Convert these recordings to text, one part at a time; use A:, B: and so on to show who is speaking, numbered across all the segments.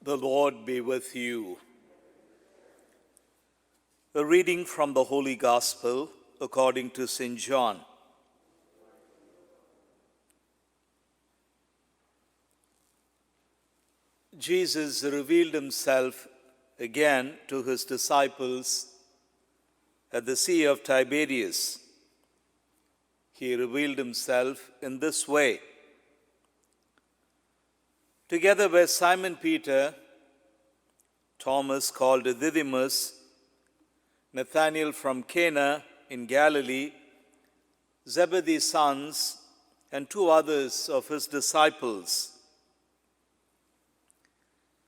A: The Lord be with you. A reading from the Holy Gospel according to St. John. Jesus revealed himself again to his disciples at the Sea of Tiberias. He revealed himself in this way. Together were Simon Peter, Thomas called Didymus, Nathanael from Cana in Galilee, Zebedee's sons, and two others of his disciples.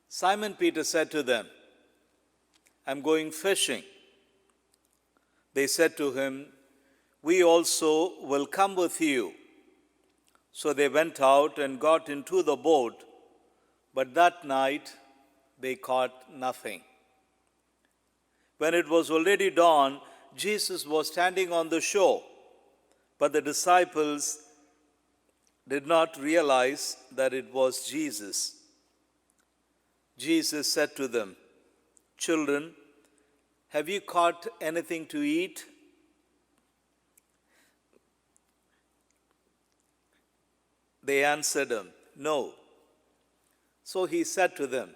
A: Simon Peter said to them, "I'm going fishing." They said to him, "We also will come with you." So they went out and got into the boat, but that night they caught nothing. When it was already dawn, Jesus was standing on the shore, but the disciples did not realize that it was Jesus. Jesus said to them, "Children, have you caught anything to eat?" They answered him, "No." So he said to them,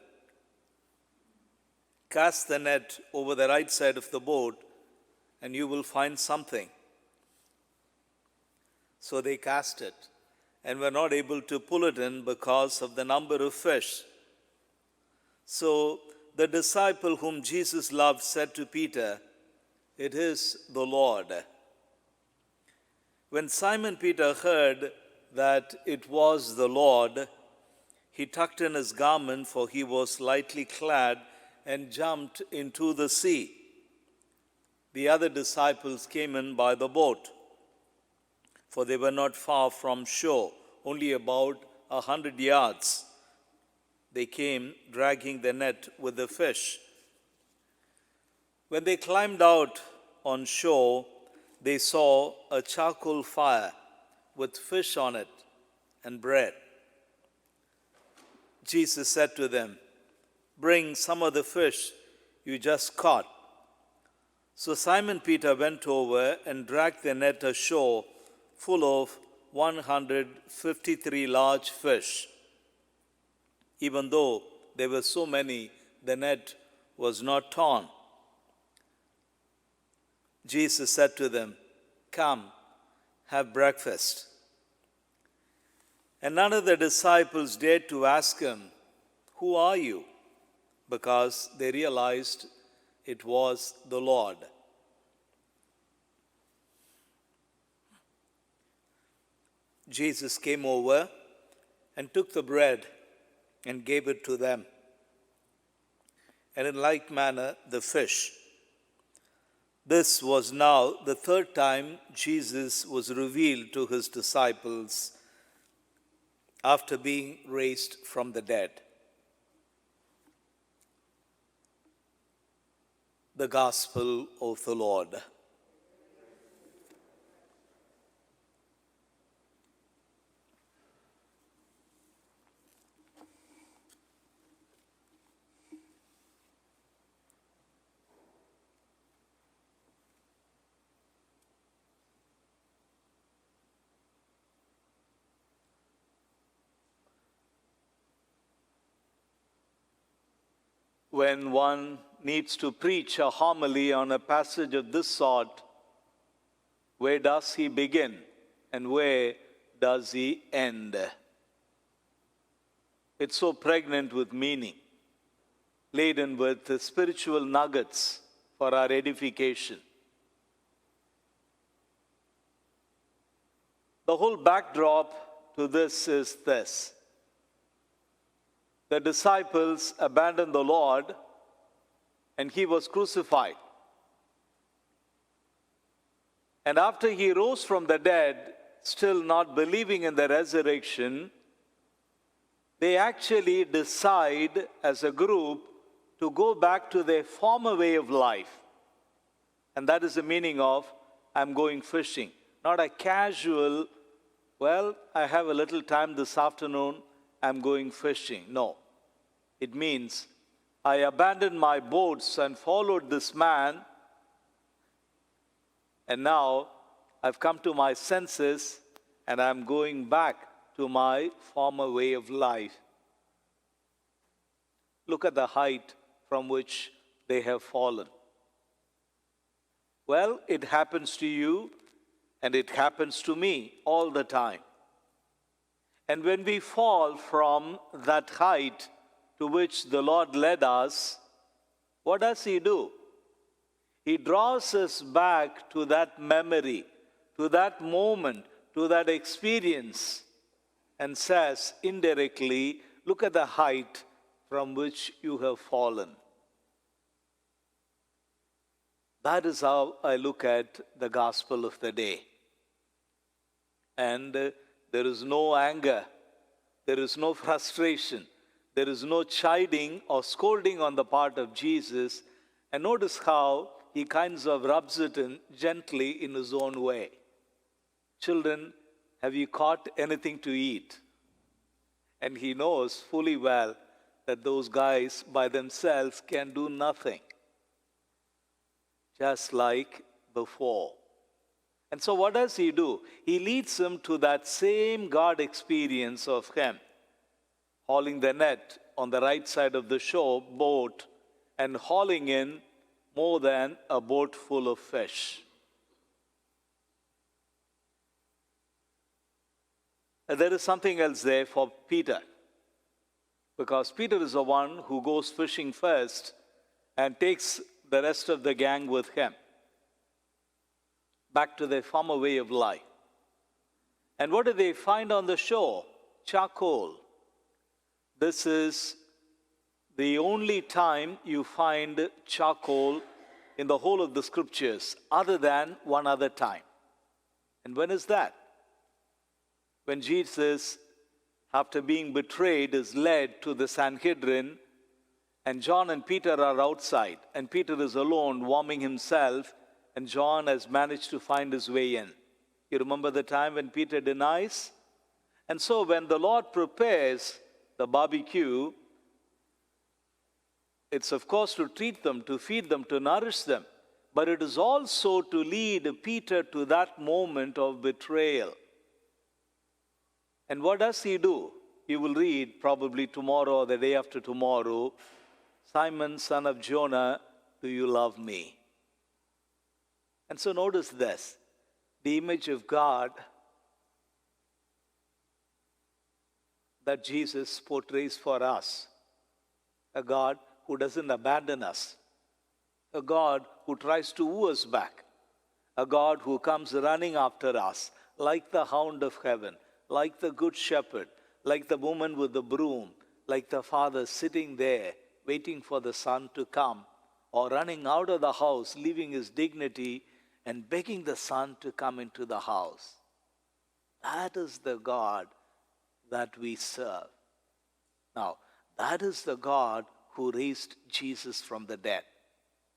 A: "Cast the net over the right side of the boat, and you will find something." So they cast it, and were not able to pull it in because of the number of fish. So the disciple whom Jesus loved said to Peter, "It is the Lord." When Simon Peter heard that it was the Lord, he tucked in his garment, for he was lightly clad, and jumped into the sea. The other disciples came in by the boat, for they were not far from shore, only about 100 yards. They came dragging the net with the fish. When they climbed out on shore, they saw a charcoal fire with fish on it and bread. Jesus said to them, "Bring some of the fish you just caught." So Simon Peter went over and dragged the net ashore full of 153 large fish. Even though there were so many, the net was not torn. Jesus said to them, "Come, have breakfast." And none of the disciples dared to ask him, "Who are you?" because they realized it was the Lord. Jesus came over and took the bread and gave it to them, and in like manner the fish. This was now the third time Jesus was revealed to his disciples after being raised from the dead. The Gospel of the Lord. When one needs to preach a homily on a passage of this sort, where does he begin and where does he end? It's so pregnant with meaning, laden with spiritual nuggets for our edification. The whole backdrop to this is this. The disciples abandoned the Lord, and he was crucified. And after he rose from the dead, still not believing in the resurrection, they actually decide as a group to go back to their former way of life. And that is the meaning of "I'm going fishing." Not a casual, "Well, I have a little time this afternoon, I'm going fishing." No. It means, I abandoned my boats and followed this man, and now I've come to my senses and I'm going back to my former way of life. Look at the height from which they have fallen. Well, it happens to you and it happens to me all the time. And when we fall from that height to which the Lord led us, what does He do? He draws us back to that memory, to that moment, to that experience, and says indirectly, look at the height from which you have fallen. That is how I look at the gospel of the day. And there is no anger, there is no frustration, there is no chiding or scolding on the part of Jesus. And notice how He kinds of rubs it in gently in His own way. Children, have you caught anything to eat? And He knows fully well that those guys by themselves can do nothing. Just like before. And so what does He do? He leads them to that same God experience of Him, hauling the net on the right side of the shore, boat, and hauling in more than a boat full of fish. And there is something else there for Peter, because Peter is the one who goes fishing first and takes the rest of the gang with him back to their former way of life. And what do they find on the shore? Charcoal. This is the only time you find charcoal in the whole of the scriptures, other than one other time. And when is that? When Jesus, after being betrayed, is led to the Sanhedrin, and John and Peter are outside, and Peter is alone warming himself, and John has managed to find his way in. You remember the time when Peter denies? And so when the Lord prepares the barbecue, it's of course to treat them, to feed them, to nourish them, but it is also to lead Peter to that moment of betrayal. And what does he do? You will read probably tomorrow or the day after tomorrow, Simon, son of Jonah, do you love me? And so notice this, the image of God that Jesus portrays for us, a God who doesn't abandon us, a God who tries to woo us back, a God who comes running after us like the hound of heaven, like the good shepherd, like the woman with the broom, like the father sitting there waiting for the son to come, or running out of the house, leaving his dignity and begging the son to come into the house. That is the God that we serve. Now, that is the God who raised Jesus from the dead.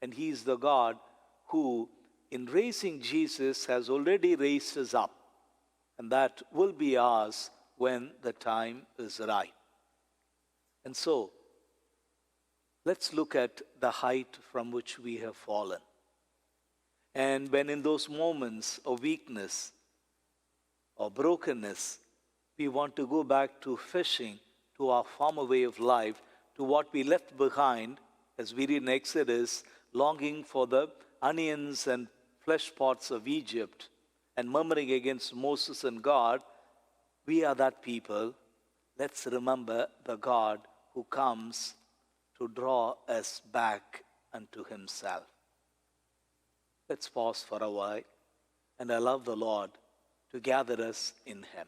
A: And He is the God who, in raising Jesus, has already raised us up. And that will be ours when the time is right. And so, let's look at the height from which we have fallen. And when in those moments of weakness or brokenness, we want to go back to fishing, to our former way of life, to what we left behind, as we read in Exodus, longing for the onions and flesh pots of Egypt and murmuring against Moses and God, we are that people. Let's remember the God who comes to draw us back unto Himself. Let's pause for a while and allow the Lord to gather us in Him.